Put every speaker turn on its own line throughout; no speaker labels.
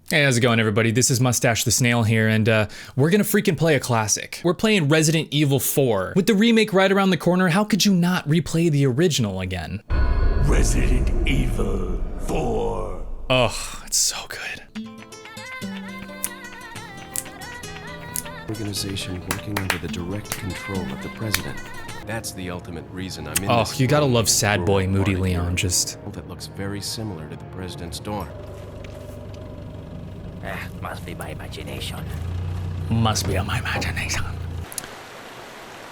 Hey, how's it going, everybody? This is Mustache the Snail here, and we're gonna freaking play a classic. We're playing Resident Evil 4. With the remake right around the corner, how could you not replay the original again?
Resident Evil 4.
Oh, it's so good.
Organization working under the direct control of the president. That's the ultimate reason I'm in
Oh,
this
you gotta
world.
love sad boy Moody
Rural
Leon,
area
just...
that looks very similar to the president's dorm.
Must be my imagination.
Must be on my imagination.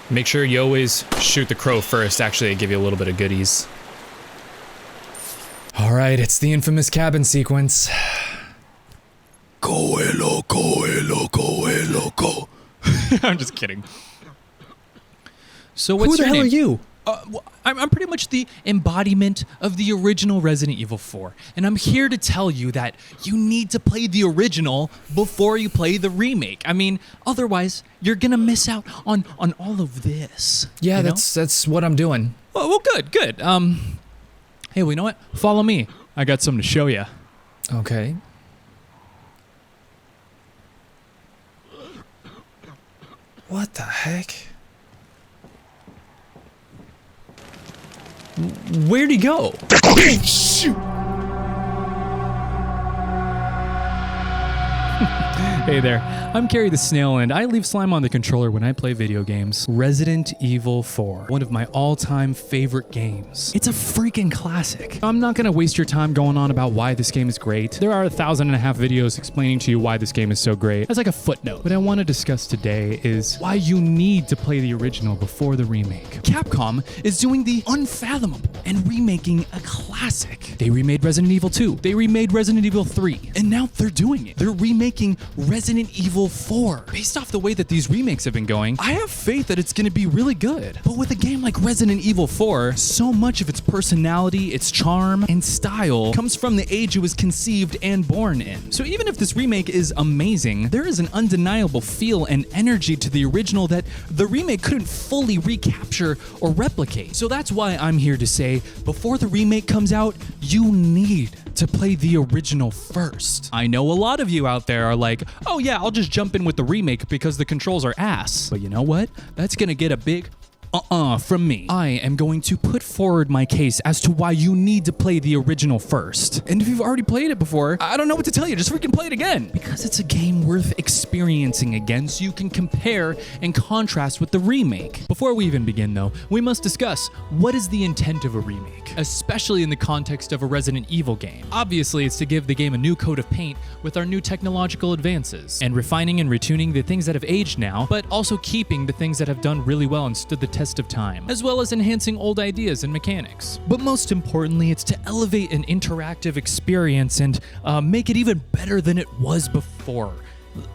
Make sure you always shoot the crow first. Actually, they give you a little bit of goodies. All right, it's the infamous cabin sequence.
Go loco, go loco.
I'm just kidding.
So what's
Who the
your
hell
name?
are you?
Well, I'm pretty much the embodiment of the original Resident Evil 4, and I'm here to tell you that you need to play the original before you play the remake. I mean, otherwise, you're gonna miss out on all of this.
Yeah,
you know?
that's what I'm doing.
Well, good. Hey, well, you know what? Follow me. I got something to show you.
Okay. What the heck? Where'd he go?
Shoot!
Hey there, I'm Carrie the Snail, and I leave slime on the controller when I play video games. Resident Evil 4, one of my all-time favorite games. It's a freaking classic. I'm not gonna waste your time going on about why this game is great. There are 1,500 videos explaining to you why this game is so great. That's like a footnote. What I want to discuss today is why you need to play the original before the remake. Capcom is doing the unfathomable and remaking a classic. They remade Resident Evil 2. They remade Resident Evil 3. And now they're doing it. They're remaking Resident Evil 4. Based off the way that these remakes have been going, I have faith that it's going to be really good. But with a game like Resident Evil 4, so much of its personality, its charm, and style comes from the age it was conceived and born in. So even if this remake is amazing, there is an undeniable feel and energy to the original that the remake couldn't fully recapture or replicate. So that's why I'm here to say, before the remake comes out, you need to play the original first. I know a lot of you out there are like, oh yeah, I'll just jump in with the remake because the controls are ass. But you know what? That's gonna get a big from me. I am going to put forward my case as to why you need to play the original first. And if you've already played it before, I don't know what to tell you, just freaking play it again. Because it's a game worth experiencing again so you can compare and contrast with the remake. Before we even begin though, we must discuss what is the intent of a remake, especially in the context of a Resident Evil game. Obviously, it's to give the game a new coat of paint with our new technological advances, and refining and retuning the things that have aged now, but also keeping the things that have done really well and stood the test of time, as well as enhancing old ideas and mechanics. But most importantly, it's to elevate an interactive experience and make it even better than it was before.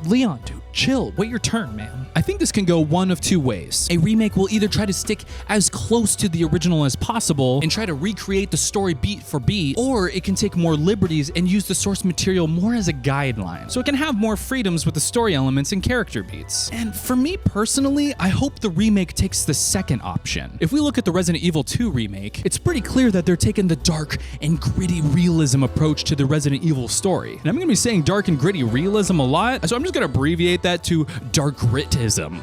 Leon, dude, chill. Wait your turn, man. I think this can go one of two ways. A remake will either try to stick as close to the original as possible and try to recreate the story beat for beat, or it can take more liberties and use the source material more as a guideline, so it can have more freedoms with the story elements and character beats. And for me personally, I hope the remake takes the second option. If we look at the Resident Evil 2 remake, it's pretty clear that they're taking the dark and gritty realism approach to the Resident Evil story. And I'm gonna be saying dark and gritty realism a lot, so I'm just gonna abbreviate that to dark grittism.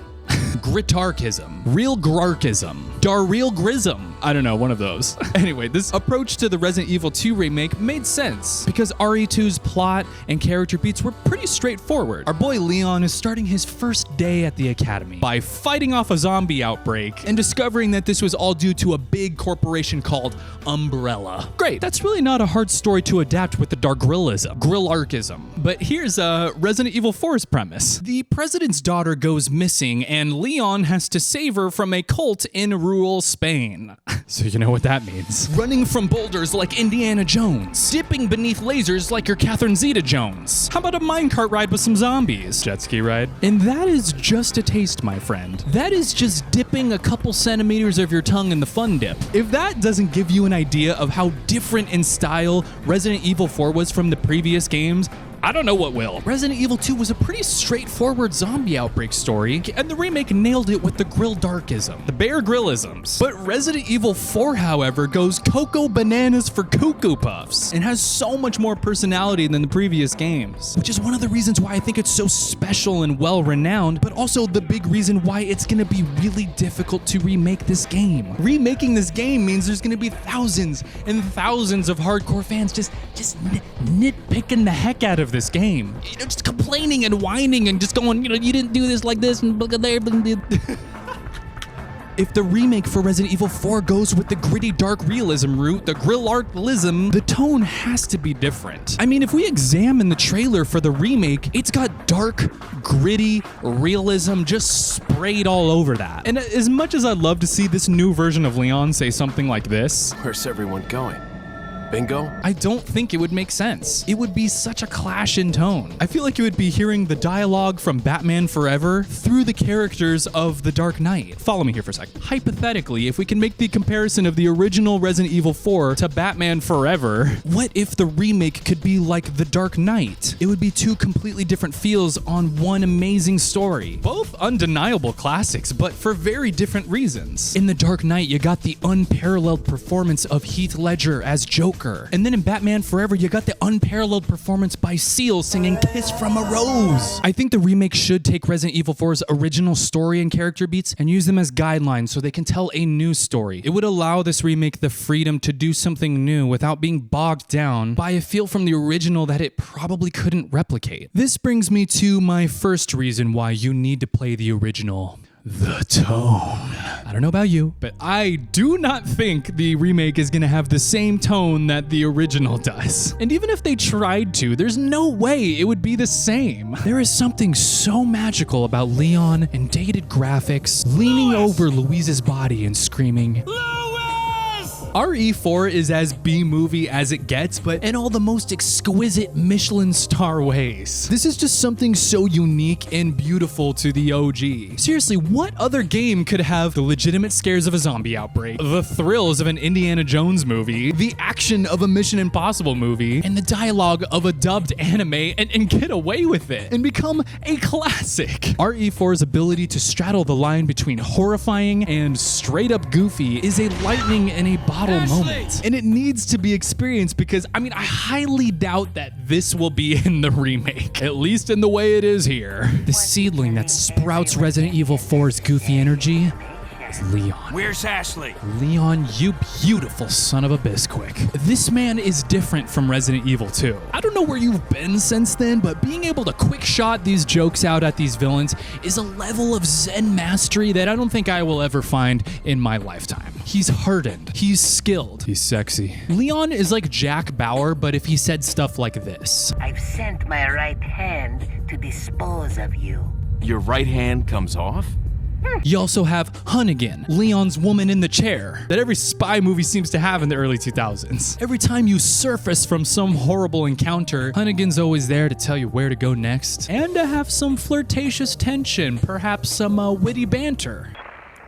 Gritarchism, real grarchism, real grism. I don't know, one of those. Anyway, this approach to the Resident Evil 2 remake made sense because RE2's plot and character beats were pretty straightforward. Our boy Leon is starting his first day at the academy by fighting off a zombie outbreak and discovering that this was all due to a big corporation called Umbrella. Great, that's really not a hard story to adapt with the grillarchism. But here's Resident Evil 4's premise. The president's daughter goes missing and Leon has to save her from a cult in rural Spain. So you know what that means. Running from boulders like Indiana Jones. Dipping beneath lasers like your Catherine Zeta-Jones. How about a minecart ride with some zombies? Jet ski ride? And that is just a taste, my friend. That is just dipping a couple centimeters of your tongue in the fun dip. If that doesn't give you an idea of how different in style Resident Evil 4 was from the previous games, I don't know what will. Resident Evil 2 was a pretty straightforward zombie outbreak story, and the remake nailed it with the grill darkism, the Bear Gryllisms. But Resident Evil 4, however, goes cocoa bananas for cuckoo puffs, and has so much more personality than the previous games, which is one of the reasons why I think it's so special and well-renowned, but also the big reason why it's gonna be really difficult to remake this game. Remaking this game means there's gonna be thousands and thousands of hardcore fans just nitpicking the heck out of this game. You know, just complaining and whining and just going, you know, you didn't do this like this and there. If the remake for Resident Evil 4 goes with the gritty dark realism route, the grill artlism, the tone has to be different. I mean, if we examine the trailer for the remake, it's got dark, gritty realism just sprayed all over that. And as much as I'd love to see this new version of Leon say something like this,
Where's everyone going? Bingo?
I don't think it would make sense. It would be such a clash in tone. I feel like you would be hearing the dialogue from Batman Forever through the characters of The Dark Knight. Follow me here for a sec. Hypothetically, if we can make the comparison of the original Resident Evil 4 to Batman Forever, what if the remake could be like The Dark Knight? It would be two completely different feels on one amazing story. Both undeniable classics, but for very different reasons. In The Dark Knight, you got the unparalleled performance of Heath Ledger as Joker. And then in Batman Forever, you got the unparalleled performance by Seal singing Kiss from a Rose. I think the remake should take Resident Evil 4's original story and character beats and use them as guidelines so they can tell a new story. It would allow this remake the freedom to do something new without being bogged down by a feel from the original that it probably couldn't replicate. This brings me to my first reason why you need to play the original. The tone. I don't know about you, but I do not think the remake is gonna have the same tone that the original does. And even if they tried to, there's no way it would be the same. There is something so magical about Leon and dated graphics, leaning over Louise's body and screaming, RE4 is as B-movie as it gets, but in all the most exquisite Michelin star ways. This is just something so unique and beautiful to the OG. Seriously, what other game could have the legitimate scares of a zombie outbreak, the thrills of an Indiana Jones movie, the action of a Mission Impossible movie, and the dialogue of a dubbed anime and get away with it and become a classic? RE4's ability to straddle the line between horrifying and straight up goofy is a lightning in a bottle moment. And it needs to be experienced because, I mean, I highly doubt that this will be in the remake, at least in the way it is here. The seedling that sprouts Resident Evil 4's goofy energy is Leon.
Where's Ashley?
Leon, you beautiful son of a Bisquick. This man is different from Resident Evil 2. I don't know where you've been since then, but being able to quick shot these jokes out at these villains is a level of Zen mastery that I don't think I will ever find in my lifetime. He's hardened. He's skilled. He's sexy. Leon is like Jack Bauer, but if he said stuff like this.
I've sent my right hand to dispose of you.
Your right hand comes off?
You also have Hunnigan, Leon's woman in the chair, that every spy movie seems to have in the early 2000s. Every time you surface from some horrible encounter, Hunnigan's always there to tell you where to go next, and to have some flirtatious tension, perhaps some witty banter.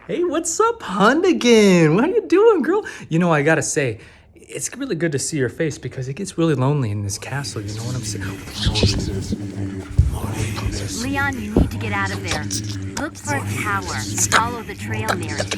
Hey, what's up, Hunnigan? How you doing, girl? You know, I gotta say, it's really good to see your face because it gets really lonely in this castle, you know what I'm saying?
Leon, you need to get out of there. Look for a tower. Follow the trail near it.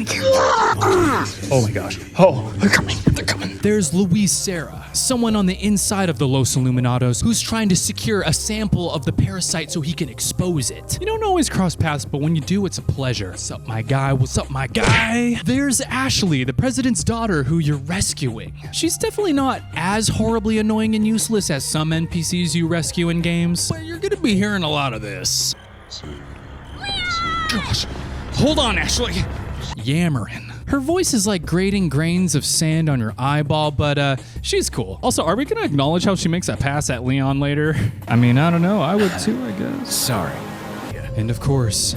Oh my gosh. Oh, they're coming. They're coming.
There's Luis Serra, someone on the inside of the Los Illuminados who's trying to secure a sample of the parasite so he can expose it. You don't always cross paths, but when you do, it's a pleasure. What's up, my guy? What's up, my guy? There's Ashley, the president's daughter who you're rescuing. She's definitely not as horribly annoying and useless as some NPCs you rescue in games, but you're gonna be hearing a lot of this. Gosh, hold on, Ashley. Yammering. Her voice is like grating grains of sand on your eyeball, but she's cool. Also, are we gonna acknowledge how she makes a pass at Leon later? I mean, I don't know. I would too, I guess.
Sorry.
And of course,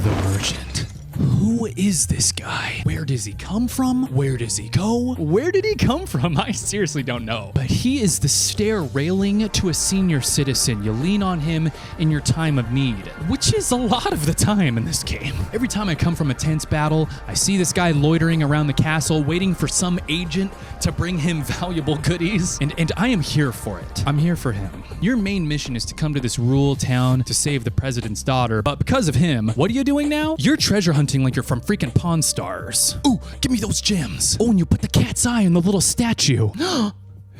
the merchant. Who is this guy? Where does he come from? Where does he go? Where did he come from? I seriously don't know. But he is the stair railing to a senior citizen. You lean on him in your time of need, which is a lot of the time in this game. Every time I come from a tense battle, I see this guy loitering around the castle, waiting for some agent to bring him valuable goodies, and I am here for it. I'm here for him. Your main mission is to come to this rural town to save the president's daughter, but because of him, what are you doing now? You're treasure hunting like you're from freaking Pawn Stars. Ooh, give me those gems. Oh, and you put the cat's eye on the little statue.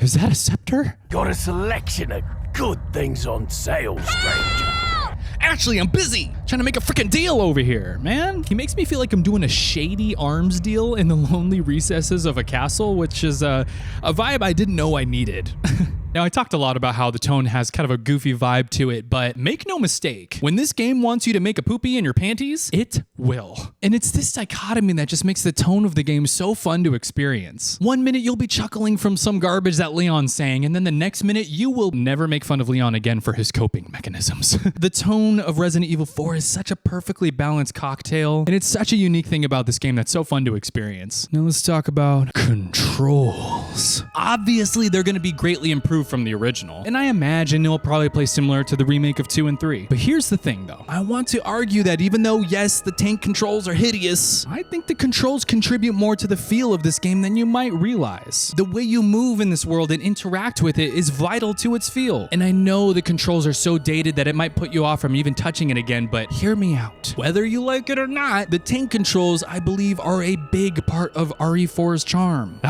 Is that a scepter?
Got a selection of good things on sale, stranger.
Actually, I'm busy trying to make a freaking deal over here, man. He makes me feel like I'm doing a shady arms deal in the lonely recesses of a castle, which is a vibe I didn't know I needed. Now, I talked a lot about how the tone has kind of a goofy vibe to it, but make no mistake, when this game wants you to make a poopy in your panties, it will. And it's this dichotomy that just makes the tone of the game so fun to experience. One minute you'll be chuckling from some garbage that Leon's saying, and then the next minute you will never make fun of Leon again for his coping mechanisms. The tone of Resident Evil 4 is such a perfectly balanced cocktail, and it's such a unique thing about this game that's so fun to experience. Now let's talk about controls. Obviously, they're going to be greatly improved from the original, and I imagine it'll probably play similar to the remake of 2 and 3. But here's the thing though, I want to argue that even though yes, the tank controls are hideous, I think the controls contribute more to the feel of this game than you might realize. The way you move in this world and interact with it is vital to its feel. And I know the controls are so dated that it might put you off from even touching it again, but hear me out. Whether you like it or not, the tank controls, I believe, are a big part of RE4's charm.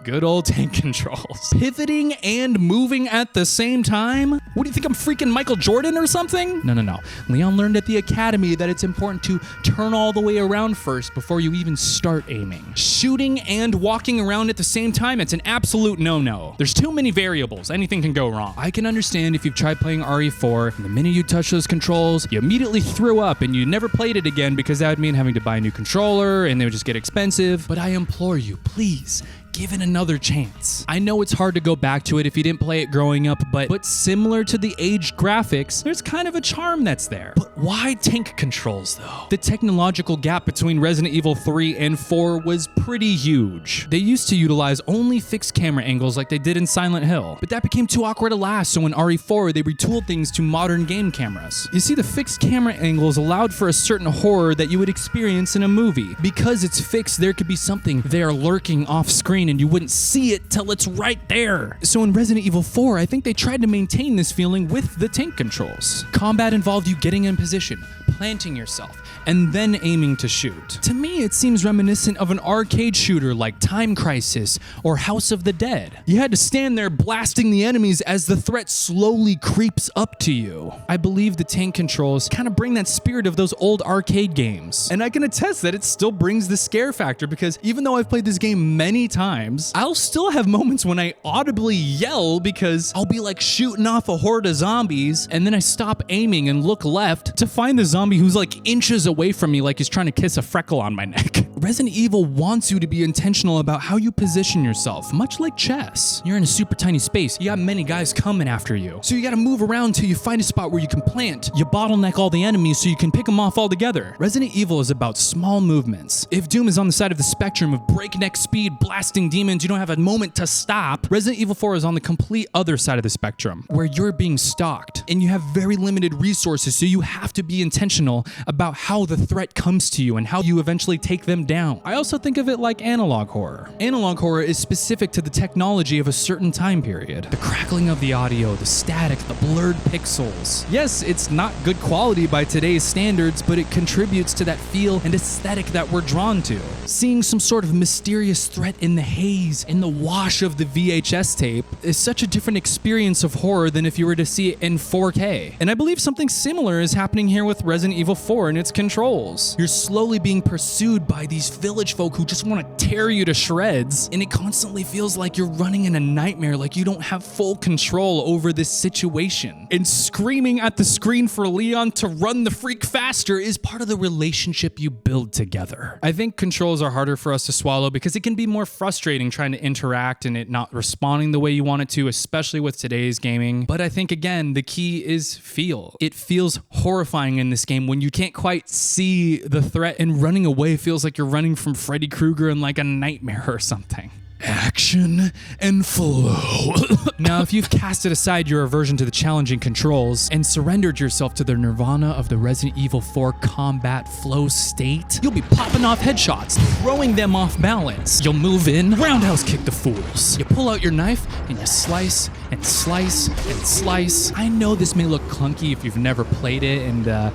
Good old tank controls. Pivoting and moving at the same time? What do you think, I'm freaking Michael Jordan or something? No. Leon learned at the academy that it's important to turn all the way around first before you even start aiming. Shooting and walking around at the same time, it's an absolute no-no. There's too many variables. Anything can go wrong. I can understand if you've tried playing RE4, and the minute you touch those controls, you immediately threw up and you never played it again because that would mean having to buy a new controller and they would just get expensive. But I implore you, please, give it another chance. I know it's hard to go back to it if you didn't play it growing up, but similar to the aged graphics, there's kind of a charm that's there. But why tank controls though? The technological gap between Resident Evil 3 and 4 was pretty huge. They used to utilize only fixed camera angles like they did in Silent Hill, but that became too awkward to last, so in RE4 they retooled things to modern game cameras. You see, the fixed camera angles allowed for a certain horror that you would experience in a movie. Because it's fixed, there could be something there lurking off screen and you wouldn't see it till it's right there. So in Resident Evil 4, I think they tried to maintain this feeling with the tank controls. Combat involved you getting in position, planting yourself, and then aiming to shoot. To me, it seems reminiscent of an arcade shooter like Time Crisis or House of the Dead. You had to stand there blasting the enemies as the threat slowly creeps up to you. I believe the tank controls kind of bring that spirit of those old arcade games. And I can attest that it still brings the scare factor, because even though I've played this game many times, I'll still have moments when I audibly yell because I'll be like shooting off a horde of zombies and then I stop aiming and look left to find the zombie who's like inches away from me like he's trying to kiss a freckle on my neck. Resident Evil wants you to be intentional about how you position yourself, much like chess. You're in a super tiny space, you got many guys coming after you, so you gotta move around till you find a spot where you can plant. You bottleneck all the enemies so you can pick them off all together. Resident Evil is about small movements. If Doom is on the side of the spectrum of breakneck speed, blasting demons, you don't have a moment to stop. Resident Evil 4 is on the complete other side of the spectrum, where you're being stalked and you have very limited resources, so you have to be intentional about how the threat comes to you and how you eventually take them down. I also think of it like analog horror. Analog horror is specific to the technology of a certain time period. The crackling of the audio, the static, the blurred pixels. Yes, it's not good quality by today's standards, but it contributes to that feel and aesthetic that we're drawn to. Seeing some sort of mysterious threat in the haze, in the wash of the VHS tape, is such a different experience of horror than if you were to see it in 4K. And I believe something similar is happening here with Resident Evil 4 and its controls. You're slowly being pursued by these village folk who just want to tear you to shreds, and it constantly feels like you're running in a nightmare, like you don't have full control over this situation. And screaming at the screen for Leon to run the freak faster is part of the relationship you build together. I think controls are harder for us to swallow because it can be more frustrating trying to interact and it not responding the way you want it to, especially with today's gaming. But I think, again, the key is feel. It feels horrifying in this game when you can't quite see the threat and running away feels like you're running from Freddy Krueger in like a nightmare or something.
Action and flow.
Now, if you've casted aside your aversion to the challenging controls and surrendered yourself to the nirvana of the Resident Evil 4 combat flow state, you'll be popping off headshots, throwing them off balance. You'll move in, roundhouse kick the fools. You pull out your knife and you slice and slice and slice. I know this may look clunky if you've never played it, and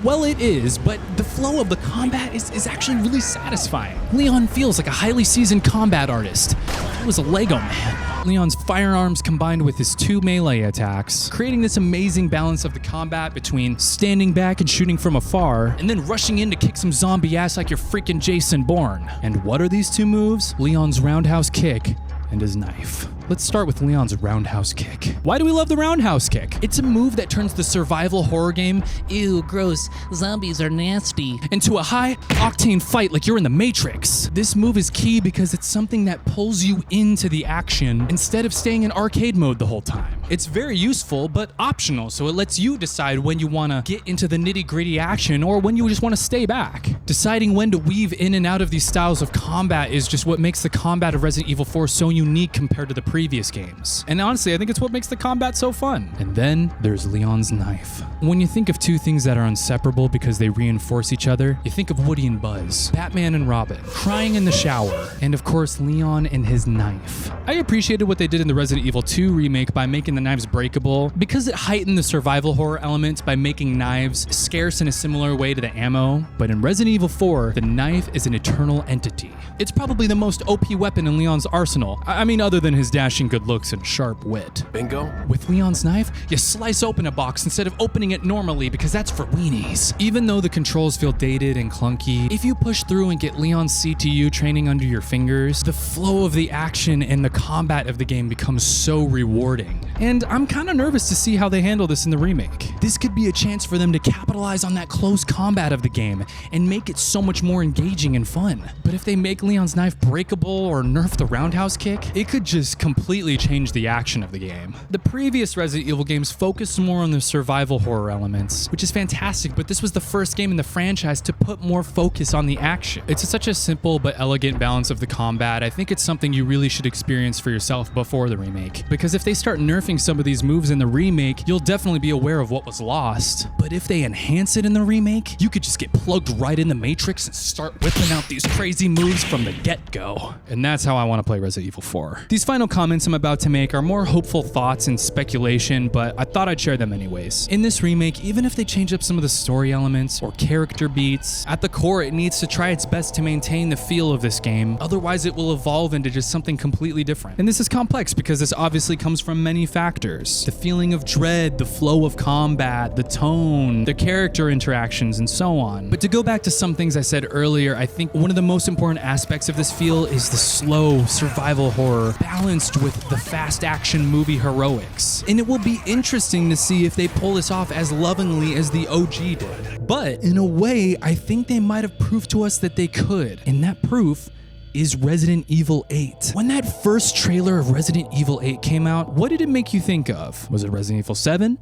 well, it is, but the flow of the combat is actually really satisfying. Leon feels like a highly seasoned combat artist. He was a Lego man. Leon's firearms combined with his 2 melee attacks, creating this amazing balance of the combat between standing back and shooting from afar, and then rushing in to kick some zombie ass like you're freaking Jason Bourne. And what are these 2 moves? Leon's roundhouse kick and his knife. Let's start with Leon's roundhouse kick. Why do we love the roundhouse kick? It's a move that turns the survival horror game, ew, gross, zombies are nasty, into a high-octane fight like you're in the Matrix. This move is key because it's something that pulls you into the action instead of staying in arcade mode the whole time. It's very useful, but optional, so it lets you decide when you want to get into the nitty-gritty action or when you just want to stay back. Deciding when to weave in and out of these styles of combat is just what makes the combat of Resident Evil 4 so unique compared to the previous games. And honestly, I think it's what makes the combat so fun. And then there's Leon's knife. When you think of 2 things that are inseparable because they reinforce each other, you think of Woody and Buzz, Batman and Robin, crying in the shower, and of course Leon and his knife. I appreciated what they did in the Resident Evil 2 remake by making the knives breakable because it heightened the survival horror element by making knives scarce in a similar way to the ammo. But in Resident Evil 4, the knife is an eternal entity. It's probably the most OP weapon in Leon's arsenal. I mean, other than his dashing good looks and sharp wit.
Bingo?
With Leon's knife, you slice open a box instead of opening it normally because that's for weenies. Even though the controls feel dated and clunky, if you push through and get Leon's CTU training under your fingers, the flow of the action and the combat of the game becomes so rewarding. And I'm kind of nervous to see how they handle this in the remake. This could be a chance for them to capitalize on that close combat of the game and make it so much more engaging and fun. But if they make Leon's knife breakable or nerf the roundhouse kick, it could just completely change the action of the game. The previous Resident Evil games focused more on the survival horror elements, which is fantastic, but this was the first game in the franchise to put more focus on the action. It's such a simple but elegant balance of the combat. I think it's something you really should experience for yourself before the remake, because if they start nerfing some of these moves in the remake, you'll definitely be aware of what was lost. But if they enhance it in the remake, you could just get plugged right in the Matrix and start whipping out these crazy moves from the get-go. And that's how I want to play Resident Evil 4. These final comments I'm about to make are more hopeful thoughts and speculation, but I thought I'd share them anyways. In this remake, even if they change up some of the story elements or character beats, at the core it needs to try its best to maintain the feel of this game, otherwise it will evolve into just something completely different. And this is complex because this obviously comes from many factors. The feeling of dread, the flow of combat, the tone, the character interactions, and so on. But to go back to some things I said earlier, I think one of the most important aspects of this feel is the slow survival horror balanced with the fast action movie heroics. And it will be interesting to see if they pull this off as lovingly as the OG did. But in a way, I think they might have proved to us that they could. And that proof is Resident Evil 8. When that first trailer of Resident Evil 8 came out, what did it make you think of? Was it Resident Evil 7?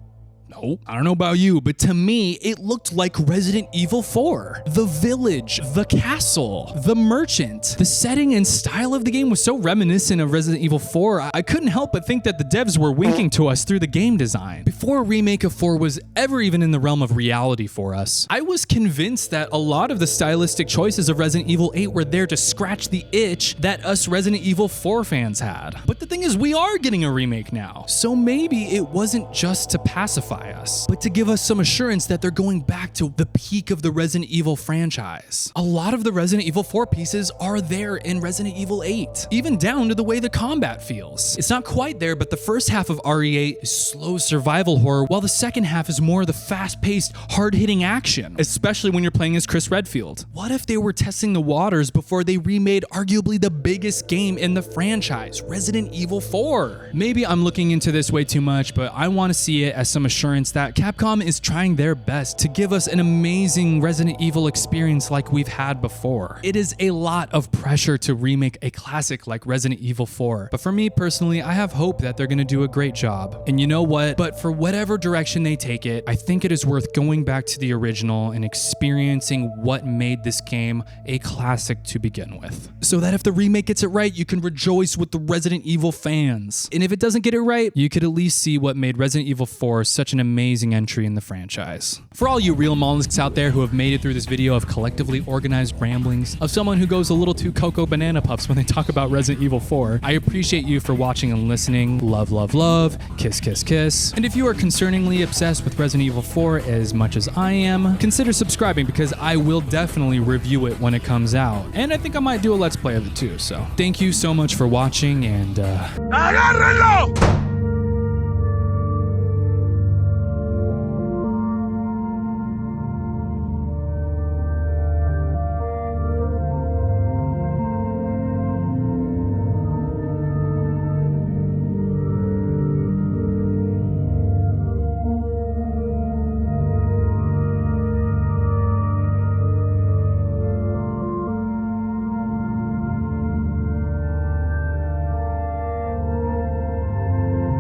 No, I don't know about you, but to me, it looked like Resident Evil 4. The village, the castle, the merchant. The setting and style of the game was so reminiscent of Resident Evil 4, I couldn't help but think that the devs were winking to us through the game design. Before a remake of 4 was ever even in the realm of reality for us, I was convinced that a lot of the stylistic choices of Resident Evil 8 were there to scratch the itch that us Resident Evil 4 fans had. But the thing is, we are getting a remake now, so maybe it wasn't just to pacify us, but to give us some assurance that they're going back to the peak of the Resident Evil franchise. A lot of the Resident Evil 4 pieces are there in Resident Evil 8, even down to the way the combat feels. It's not quite there, but the first half of RE8 is slow survival horror, while the second half is more of the fast-paced, hard-hitting action, especially when you're playing as Chris Redfield. What if they were testing the waters before they remade arguably the biggest game in the franchise, Resident Evil 4? Maybe I'm looking into this way too much, but I want to see it as some assurance reassurance that Capcom is trying their best to give us an amazing Resident Evil experience like we've had before. It is a lot of pressure to remake a classic like Resident Evil 4, but for me personally, I have hope that they're gonna do a great job. And you know what? But for whatever direction they take it, I think it is worth going back to the original and experiencing what made this game a classic to begin with. So that if the remake gets it right, you can rejoice with the Resident Evil fans. And if it doesn't get it right, you could at least see what made Resident Evil 4 such an amazing entry in the franchise. For all you real mollusks out there who have made it through this video of collectively organized ramblings of someone who goes a little too Cocoa Banana Puffs when they talk about Resident Evil 4, I appreciate you for watching and listening. Love, love, love. Kiss, kiss, kiss. And if you are concerningly obsessed with Resident Evil 4 as much as I am, consider subscribing because I will definitely review it when it comes out. And I think I might do a Let's Play of it too, so thank you so much for watching and
¡Agárrenlo!